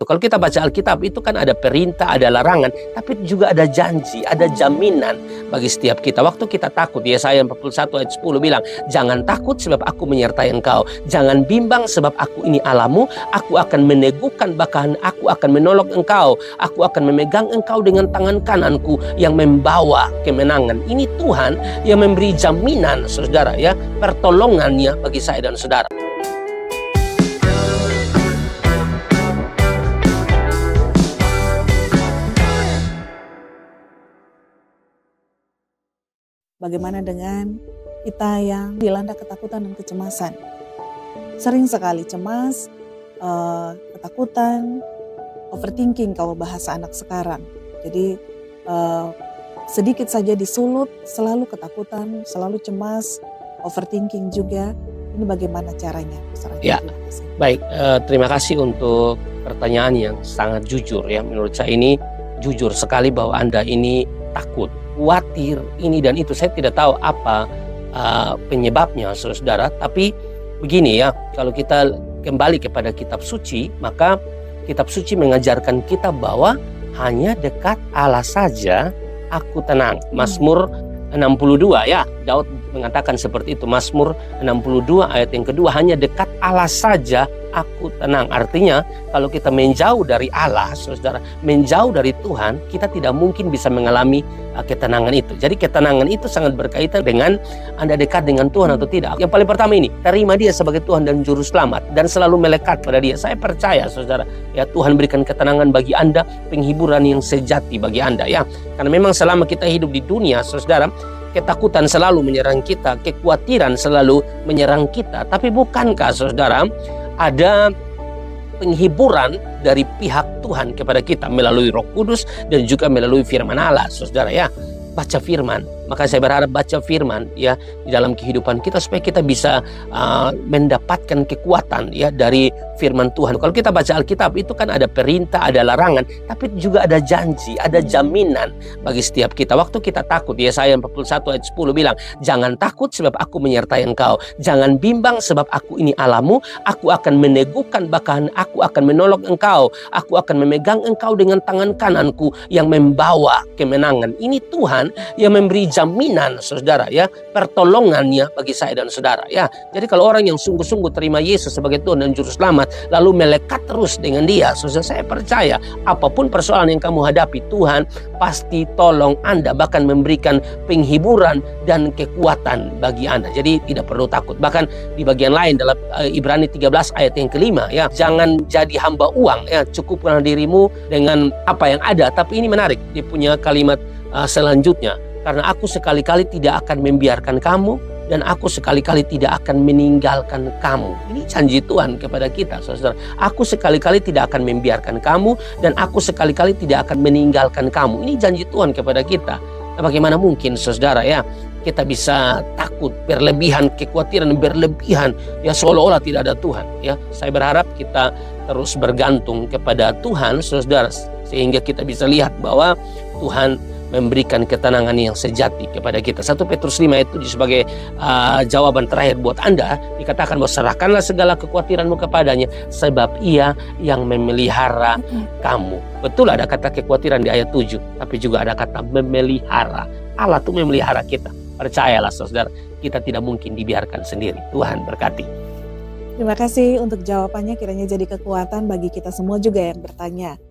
Kalau kita baca Alkitab itu kan ada perintah, ada larangan, tapi juga ada janji, ada jaminan bagi setiap kita. Waktu kita takut, Yesaya 41 ayat 10 bilang, jangan takut sebab aku menyertai engkau. Jangan bimbang sebab aku ini Allahmu. Aku akan meneguhkan, bahkan aku akan menolong engkau. Aku akan memegang engkau dengan tangan kananku yang membawa kemenangan. Ini Tuhan yang memberi jaminan, saudara, ya, pertolongannya bagi saya dan saudara. Bagaimana dengan kita yang dilanda ketakutan dan kecemasan? Sering sekali cemas, ketakutan, overthinking kalau bahasa anak sekarang. Jadi sedikit saja disulut, selalu ketakutan, selalu cemas, overthinking juga. Ini bagaimana caranya? Ya, baik. Terima kasih untuk pertanyaan yang sangat jujur, ya. Menurut saya ini jujur sekali bahwa Anda ini takut, khawatir, ini dan itu. Saya tidak tahu apa penyebabnya, saudara. Tapi begini, ya, kalau kita kembali kepada kitab suci, maka kitab suci mengajarkan kita bahwa hanya dekat Allah saja aku tenang. Mazmur 62, ya, Daud mengatakan seperti itu. Mazmur 62 ayat yang kedua, hanya dekat Allah saja aku tenang. Artinya kalau kita menjauh dari Allah, saudara, menjauh dari Tuhan, kita tidak mungkin bisa mengalami ketenangan itu. Jadi ketenangan itu sangat berkaitan dengan Anda dekat dengan Tuhan atau tidak. Yang paling pertama ini, terima Dia sebagai Tuhan dan Juru Selamat dan selalu melekat pada Dia. Saya percaya, saudara, ya, Tuhan berikan ketenangan bagi Anda, penghiburan yang sejati bagi Anda, ya. Karena memang selama kita hidup di dunia, saudara, ketakutan selalu menyerang kita, kekhawatiran selalu menyerang kita. Tapi bukankah, saudara, ada penghiburan dari pihak Tuhan kepada kita melalui Roh Kudus dan juga melalui firman Allah, saudara, ya. Baca firman. Maka saya berharap baca firman, ya, di dalam kehidupan kita supaya kita bisa mendapatkan kekuatan, ya, dari firman Tuhan. Kalau kita baca Alkitab itu kan ada perintah, ada larangan, tapi juga ada janji, ada jaminan bagi setiap kita. Waktu kita takut, Yesaya 41 ayat 10 bilang, jangan takut sebab aku menyertai engkau. Jangan bimbang sebab aku ini Allahmu. Aku akan meneguhkan, bahkan aku akan menolong engkau. Aku akan memegang engkau dengan tangan kananku yang membawa kemenangan. Ini Tuhan yang memberi jaminan, saudara, ya, pertolongannya bagi saya dan saudara, ya. Jadi kalau orang yang sungguh-sungguh terima Yesus sebagai Tuhan dan Juru Selamat, lalu melekat terus dengan Dia, saudara, saya percaya apapun persoalan yang kamu hadapi, Tuhan pasti tolong Anda, bahkan memberikan penghiburan dan kekuatan bagi Anda. Jadi tidak perlu takut. Bahkan di bagian lain dalam Ibrani 13 ayat yang kelima, ya, jangan jadi hamba uang, ya, cukupkanlah dirimu dengan apa yang ada. Tapi ini menarik, dia punya kalimat selanjutnya, karena aku sekali-kali tidak akan membiarkan kamu dan aku sekali-kali tidak akan meninggalkan kamu. Ini janji Tuhan kepada kita, saudara. Aku sekali-kali tidak akan membiarkan kamu dan aku sekali-kali tidak akan meninggalkan kamu. Ini janji Tuhan kepada kita. Nah, bagaimana mungkin, saudara, ya, kita bisa takut berlebihan, kekhawatiran berlebihan, ya, seolah-olah tidak ada Tuhan, ya. Saya berharap kita terus bergantung kepada Tuhan, saudara, sehingga kita bisa lihat bahwa Tuhan memberikan ketenangan yang sejati kepada kita. 1 Petrus 5 itu sebagai jawaban terakhir buat Anda, dikatakan bahwa serahkanlah segala kekhawatiranmu kepadanya sebab Ia yang memelihara kamu. Betul ada kata kekhawatiran di ayat 7, tapi juga ada kata memelihara. Allah tuh memelihara kita. Percayalah, saudara, kita tidak mungkin dibiarkan sendiri. Tuhan berkati. Terima kasih untuk jawabannya, kiranya jadi kekuatan bagi kita semua juga yang bertanya.